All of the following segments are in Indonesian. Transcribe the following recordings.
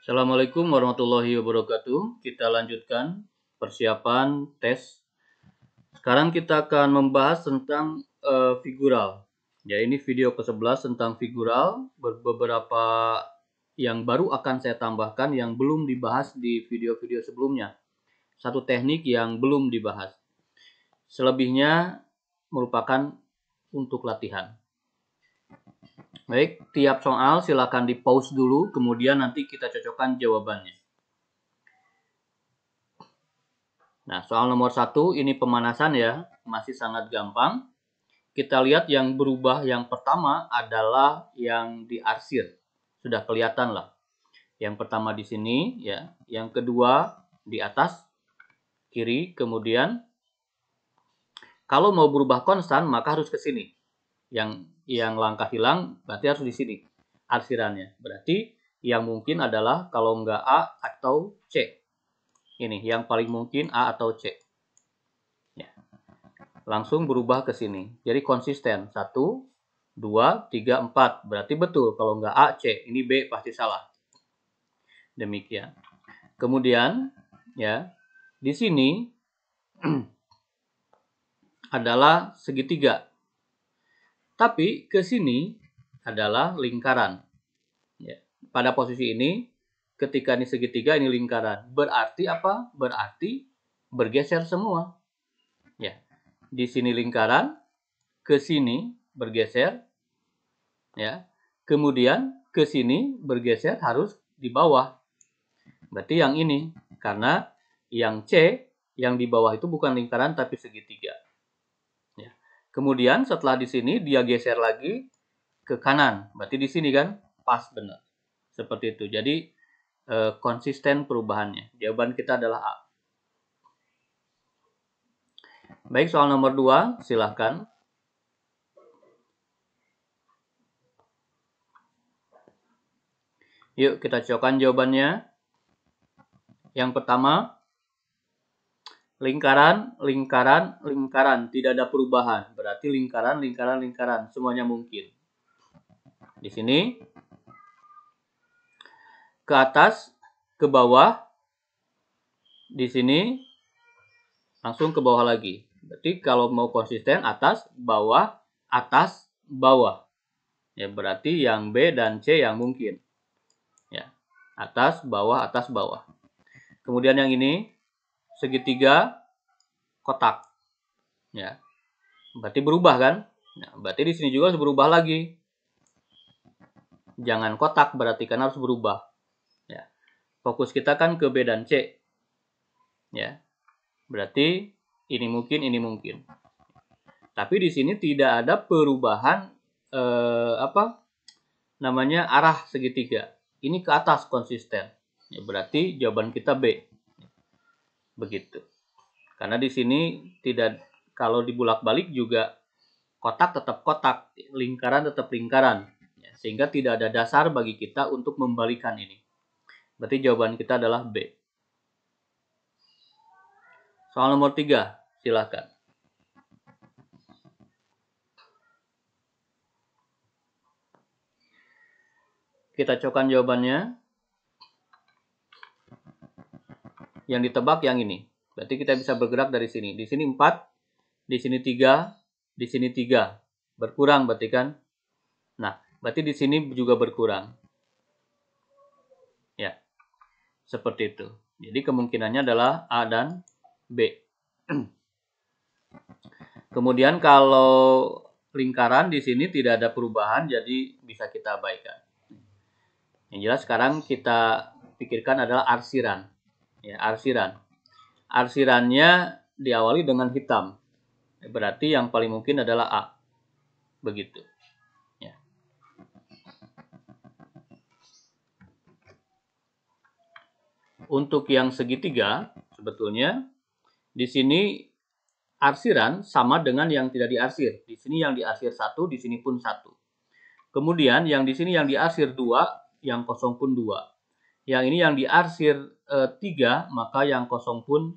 Assalamualaikum warahmatullahi wabarakatuh. Kita lanjutkan persiapan tes. Sekarang kita akan membahas tentang figural. Ya, ini video ke-11 tentang figural. Beberapa yang baru akan saya tambahkan yang belum dibahas di video-video sebelumnya. Satu teknik yang belum dibahas. Selebihnya merupakan untuk latihan. Baik, tiap soal silakan di pause dulu, kemudian nanti kita cocokkan jawabannya. Nah, soal nomor 1 ini pemanasan ya, masih sangat gampang. Kita lihat yang berubah yang pertama adalah yang diarsir. Sudah kelihatan lah. Yang pertama di sini ya, yang kedua di atas kiri, kemudian kalau mau berubah konstan maka harus ke sini. Yang langkah hilang berarti harus di sini arsirannya. Berarti yang mungkin adalah kalau enggak A atau C. Ini yang paling mungkin A atau C. Ya. Langsung berubah ke sini. Jadi konsisten. 1, 2, 3, 4. Berarti betul. Kalau enggak A, C. Ini B pasti salah. Demikian. Kemudian, ya, di sini adalah segitiga. Tapi ke sini adalah lingkaran. Ya. Pada posisi ini, ketika ini segitiga, ini lingkaran. Berarti apa? Berarti bergeser semua. Ya. Di sini lingkaran, ke sini bergeser, ya. Kemudian ke sini bergeser harus di bawah. Berarti yang ini, karena yang C yang di bawah itu bukan lingkaran tapi segitiga. Ya. Kemudian setelah di sini dia geser lagi ke kanan. Berarti di sini kan pas benar. Seperti itu. Jadi konsisten perubahannya. Jawaban kita adalah A. Baik, soal nomor 2, silahkan. Yuk kita cocokkan jawabannya. Yang pertama, lingkaran, lingkaran, lingkaran. Tidak ada perubahan. Berarti lingkaran, lingkaran, lingkaran. Semuanya mungkin. Di sini, ke atas, ke bawah. Di sini, langsung ke bawah lagi. Berarti kalau mau konsisten, atas, bawah, atas, bawah. Ya, berarti yang B dan C yang mungkin. Ya, atas, bawah, atas, bawah. Kemudian yang ini, segitiga, kotak. Ya, berarti berubah kan? Nah, berarti di sini juga harus berubah lagi. Jangan kotak, berarti kan harus berubah. Ya, fokus kita kan ke B dan C. Ya, berarti ini mungkin, ini mungkin. Tapi di sini tidak ada perubahan arah segitiga. Ini ke atas konsisten. Ya, berarti jawaban kita B. Begitu. Karena di sini tidak, kalau dibulak-balik juga kotak tetap kotak, lingkaran tetap lingkaran. Ya, sehingga tidak ada dasar bagi kita untuk membalikan ini. Berarti jawaban kita adalah B. Soal nomor 3, silakan. Kita cocokkan jawabannya. Yang ditebak yang ini. Berarti kita bisa bergerak dari sini. Di sini 4, di sini 3, di sini 3. Berkurang berarti kan? Nah, berarti di sini juga berkurang. Ya, seperti itu. Jadi kemungkinannya adalah A dan B. Kemudian kalau lingkaran di sini tidak ada perubahan, jadi bisa kita abaikan. Yang jelas sekarang kita pikirkan adalah arsiran. Ya, arsiran. Arsirannya diawali dengan hitam. Berarti yang paling mungkin adalah A. Begitu. Ya. Untuk yang segitiga, sebetulnya di sini arsiran sama dengan yang tidak diarsir. Di sini yang diarsir 1, di sini pun 1. Kemudian yang di sini yang diarsir 2, yang kosong pun 2. Yang ini yang diarsir 3, maka yang kosong pun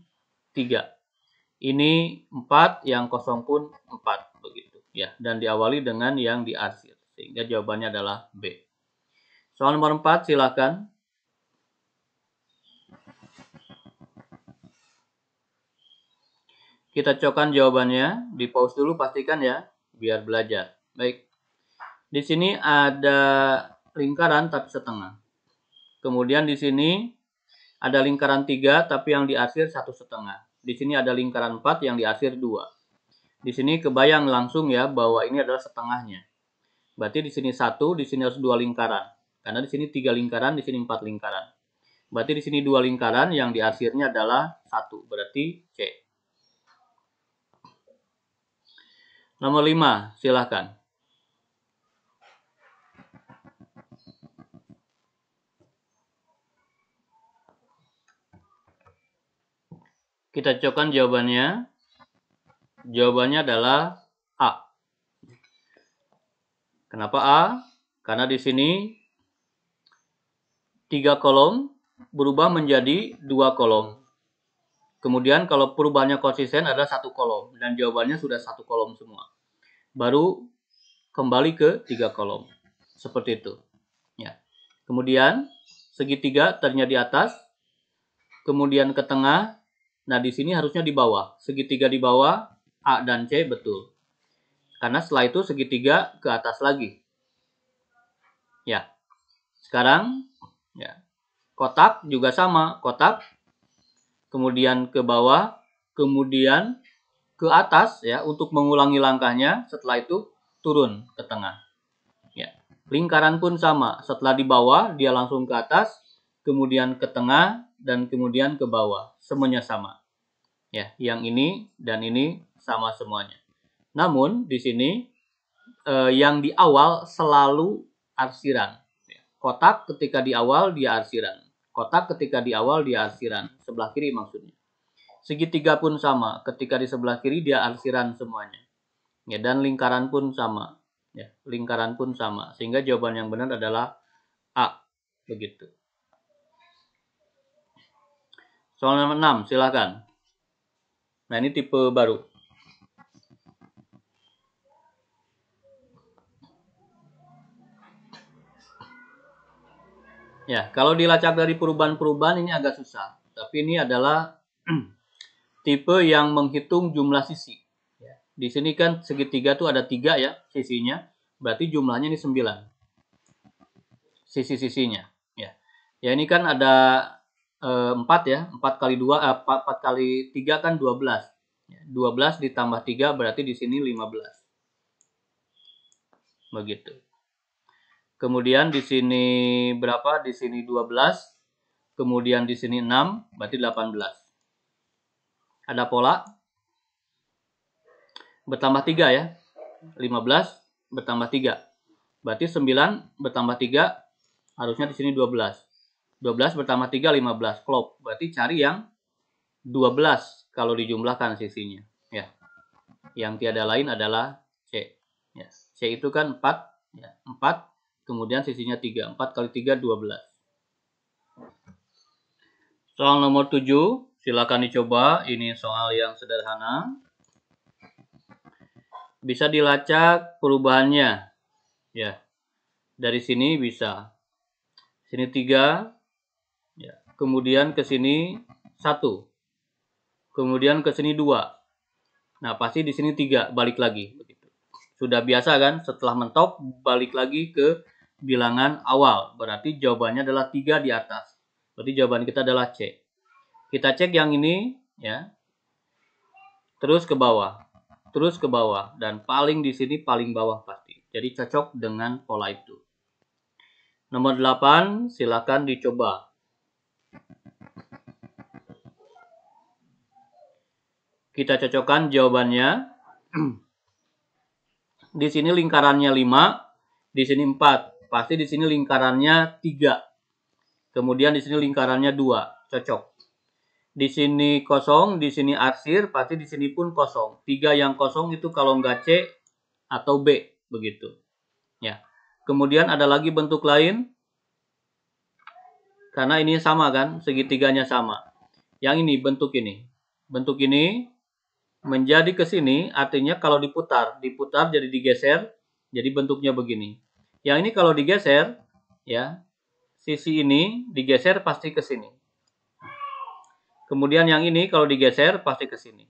3. Ini 4, yang kosong pun 4. Begitu. Ya, dan diawali dengan yang diarsir. Sehingga jawabannya adalah B. Soal nomor 4, silakan. Kita cocokkan jawabannya. Di pause dulu pastikan ya, biar belajar. Baik. Di sini ada lingkaran tapi setengah. Kemudian di sini ada lingkaran 3 tapi yang diarsir 1,5. Di sini ada lingkaran 4 yang diarsir 2. Di sini kebayang langsung ya bahwa ini adalah setengahnya. Berarti di sini 1, di sini harus 2 lingkaran. Karena di sini 3 lingkaran, di sini 4 lingkaran. Berarti di sini 2 lingkaran, yang diarsirnya adalah 1. Berarti C. Nomor 5, silahkan. Kita cocokkan jawabannya. Jawabannya adalah A. Kenapa A? Karena di sini 3 kolom berubah menjadi 2 kolom. Kemudian kalau perubahannya konsisten adalah 1 kolom. Dan jawabannya sudah 1 kolom semua. Baru kembali ke 3 kolom. Seperti itu. Ya. Kemudian segitiga ternyata di atas. Kemudian ke tengah. Nah di sini harusnya di bawah. Segitiga di bawah. A dan C betul. Karena setelah itu segitiga ke atas lagi. Ya. Sekarang ya. Kotak juga sama. Kotak. Kemudian ke bawah. Kemudian ke atas ya untuk mengulangi langkahnya. Setelah itu turun ke tengah. Ya. Lingkaran pun sama. Setelah di bawah dia langsung ke atas, kemudian ke tengah dan kemudian ke bawah. Semuanya sama. Ya, yang ini dan ini sama semuanya. Namun di sini yang di awal selalu arsiran. Kotak ketika di awal dia arsiran. Kotak ketika di awal dia arsiran. Sebelah kiri maksudnya. Segitiga pun sama. Ketika di sebelah kiri dia arsiran semuanya. Ya, dan lingkaran pun sama. Ya, lingkaran pun sama. Sehingga jawaban yang benar adalah A. Begitu. Soal nomor 6, silakan. Nah, ini tipe baru. Ya, kalau dilacak dari perubahan-perubahan ini agak susah. Tapi ini adalah tipe yang menghitung jumlah sisi. Ya. Di sini kan segitiga tuh ada 3 ya sisinya. Berarti jumlahnya ini 9. Sisi-sisinya. Ya. Ya ini kan ada 4 ya. 4 kali 2, 4 kali 3 kan 12. 12 ditambah 3 berarti di sini 15. Begitu. Kemudian di sini berapa? Di sini 12. Kemudian di sini 6, berarti 18. Ada pola? Bertambah 3 ya. 15 bertambah 3. Berarti 9 bertambah 3, harusnya di sini 12. 12 bertambah 3, 15. Klop. Berarti cari yang 12 kalau dijumlahkan sisinya. Ya. Yang tiada lain adalah C. Ya. C itu kan 4. Ya. 4. Kemudian sisinya 3. 4 kali 3, 12. Soal nomor 7. Silakan dicoba. Ini soal yang sederhana. Bisa dilacak perubahannya. Ya. Dari sini bisa. Sini 3. Ya. Kemudian ke sini 1. Kemudian ke sini 2. Nah, pasti di sini 3 balik lagi. Begitu. Sudah biasa kan? Setelah mentok balik lagi ke bilangan awal. Berarti jawabannya adalah 3 di atas. Berarti jawaban kita adalah C. Kita cek yang ini ya. Terus ke bawah. Terus ke bawah dan paling di sini paling bawah pasti. Jadi cocok dengan pola itu. Nomor 8 silakan dicoba. Kita cocokkan jawabannya. Di sini lingkarannya 5, di sini 4. Pasti di sini lingkarannya 3. Kemudian di sini lingkarannya 2. Cocok. Di sini kosong, di sini arsir, pasti di sini pun kosong. 3 yang kosong itu kalau nggak C atau B, begitu. Ya. Kemudian ada lagi bentuk lain. Karena ini sama kan, segitiganya sama. Yang ini bentuk ini. Bentuk ini menjadi ke sini, artinya kalau diputar jadi digeser, jadi bentuknya begini. Yang ini kalau digeser, ya, sisi ini digeser pasti ke sini. Kemudian yang ini kalau digeser pasti ke sini.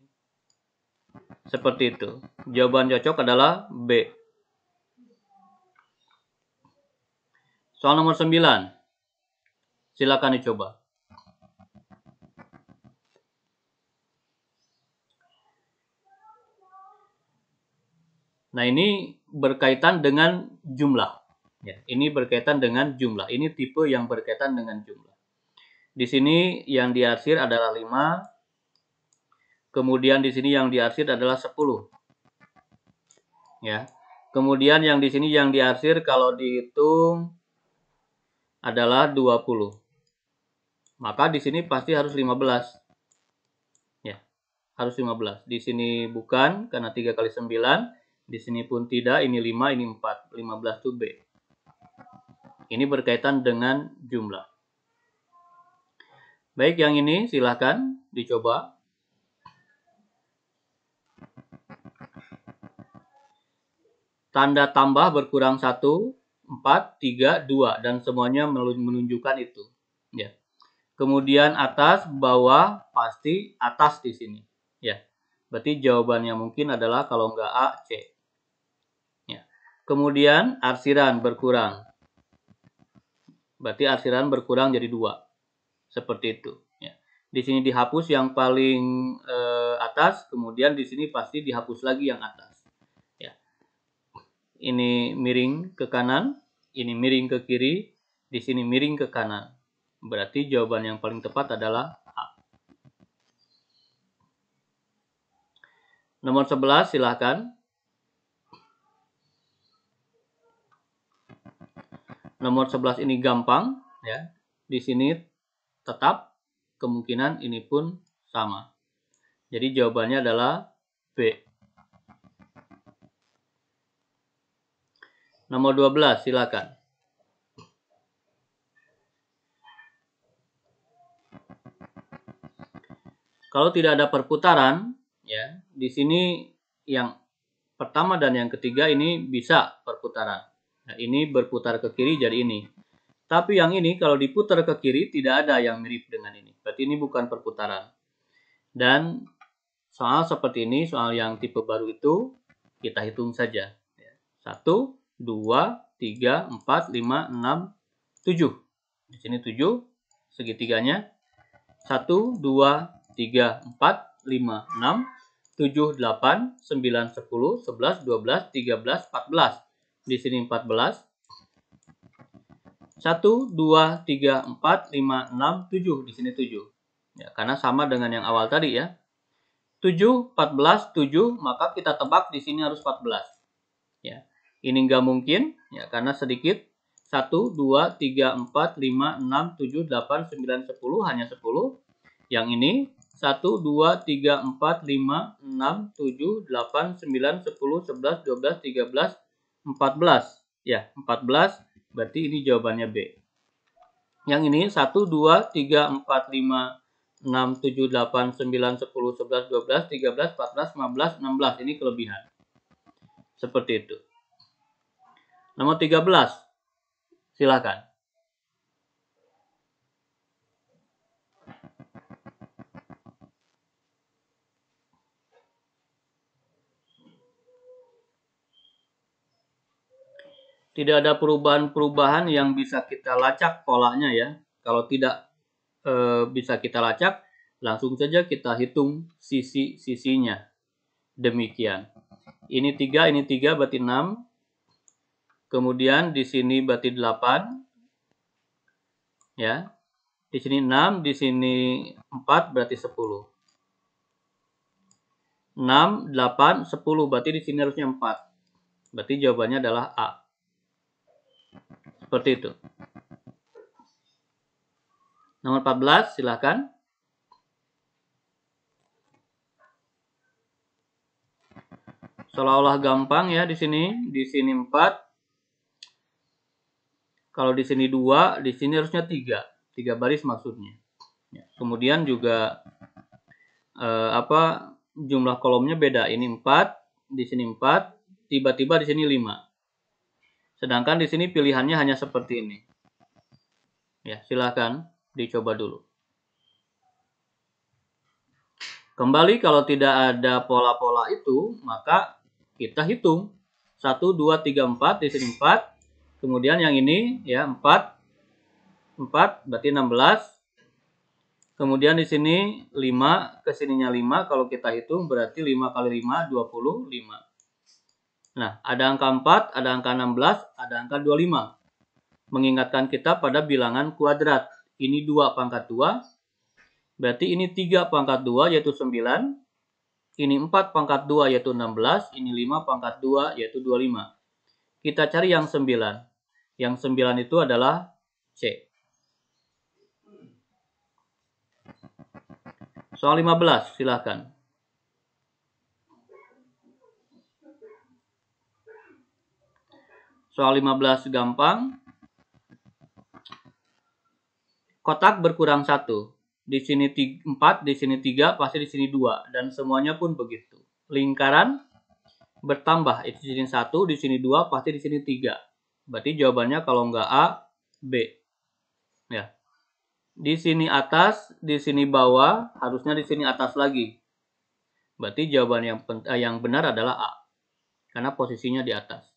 Seperti itu. Jawaban cocok adalah B. Soal nomor 9. Silakan dicoba. Nah, ini berkaitan dengan jumlah. Ya, ini berkaitan dengan jumlah. Ini tipe yang berkaitan dengan jumlah. Di sini yang diarsir adalah 5. Kemudian di sini yang diarsir adalah 10. Ya. Kemudian yang di sini yang diarsir kalau dihitung adalah 20. Maka di sini pasti harus 15. Ya. Harus 15. Di sini bukan karena 3 kali 9. Di sini pun tidak, ini 5, ini 4. 15 itu B. Ini berkaitan dengan jumlah. Baik, yang ini silahkan dicoba. Tanda tambah berkurang 1, 4, 3, 2. Dan semuanya menunjukkan itu. Ya. Kemudian atas, bawah, pasti atas di sini. Ya. Berarti jawabannya mungkin adalah kalau enggak A, C. Kemudian arsiran berkurang. Berarti arsiran berkurang jadi 2. Seperti itu. Ya. Di sini dihapus yang paling atas, kemudian di sini pasti dihapus lagi yang atas. Ya. Ini miring ke kanan, ini miring ke kiri, di sini miring ke kanan. Berarti jawaban yang paling tepat adalah A. Nomor 11 silahkan. Nomor 11 ini gampang, ya. Di sini tetap, kemungkinan ini pun sama. Jadi jawabannya adalah B. Nomor 12 silakan. Kalau tidak ada perputaran, ya, di sini yang pertama dan yang ketiga ini bisa perputaran. Nah, ini berputar ke kiri jadi ini. Tapi yang ini kalau diputar ke kiri tidak ada yang mirip dengan ini. Berarti ini bukan perputaran. Dan soal seperti ini, soal yang tipe baru itu, kita hitung saja. 1, 2, 3, 4, 5, 6, 7. Di sini 7, segitiganya. 1, 2, 3, 4, 5, 6, 7, 8, 9, 10, 11, 12, 13, 14. Di sini 14. 1, 2, 3, 4, 5, 6, 7. Di sini 7. Ya, karena sama dengan yang awal tadi ya. 7, 14, 7, maka kita tebak di sini harus 14. Ya. Ini nggak mungkin, ya, karena sedikit. 1, 2, 3, 4, 5, 6, 7, 8, 9, 10, hanya 10. Yang ini 1, 2, 3, 4, 5, 6, 7, 8, 9, 10, 11, 12, 13, 14. Ya, 14. Berarti ini jawabannya B. Yang ini 1, 2, 3, 4, 5, 6, 7, 8, 9, 10, 11, 12, 13, 14, 15, 16. Ini kelebihan. Seperti itu. Nomor 13. Silakan. Tidak ada perubahan-perubahan yang bisa kita lacak polanya ya. Kalau tidak bisa kita lacak, langsung saja kita hitung sisi-sisinya. Demikian. Ini 3, ini 3 berarti 6. Kemudian di sini berarti 8. Ya. Di sini 6, di sini 4 berarti 10. 6, 8, 10 berarti di sini harusnya 4. Berarti jawabannya adalah A. Seperti itu. Nomor 14 silakan. Seolah-olah gampang ya di sini. Di sini 4. Kalau di sini 2, di sini harusnya 3. 3 baris maksudnya. Ya. Kemudian juga jumlah kolomnya beda. Ini 4, di sini 4, tiba-tiba di sini 5. Sedangkan di sini pilihannya hanya seperti ini. Ya, silakan dicoba dulu. Kembali kalau tidak ada pola-pola itu, maka kita hitung. 1, 2, 3, 4, di sini 4. Kemudian yang ini ya 4 berarti 16. Kemudian di sini 5, kesininya 5, kalau kita hitung berarti 5 kali 5, 25. Nah, ada angka 4, ada angka 16, ada angka 25. Mengingatkan kita pada bilangan kuadrat. Ini 2 pangkat 2, berarti ini 3 pangkat 2 yaitu 9. Ini 4 pangkat 2 yaitu 16. Ini 5 pangkat 2 yaitu 25. Kita cari yang 9. Yang 9 itu adalah C. Soal 15, silahkan. Soal 15 gampang. Kotak berkurang 1. Di sini 4, di sini 3, pasti di sini 2. Dan semuanya pun begitu. Lingkaran bertambah. Di sini 1, di sini 2, pasti di sini 3. Berarti jawabannya kalau nggak A, B. Ya. Di sini atas, di sini bawah, harusnya di sini atas lagi. Berarti jawaban yang benar adalah A. Karena posisinya di atas.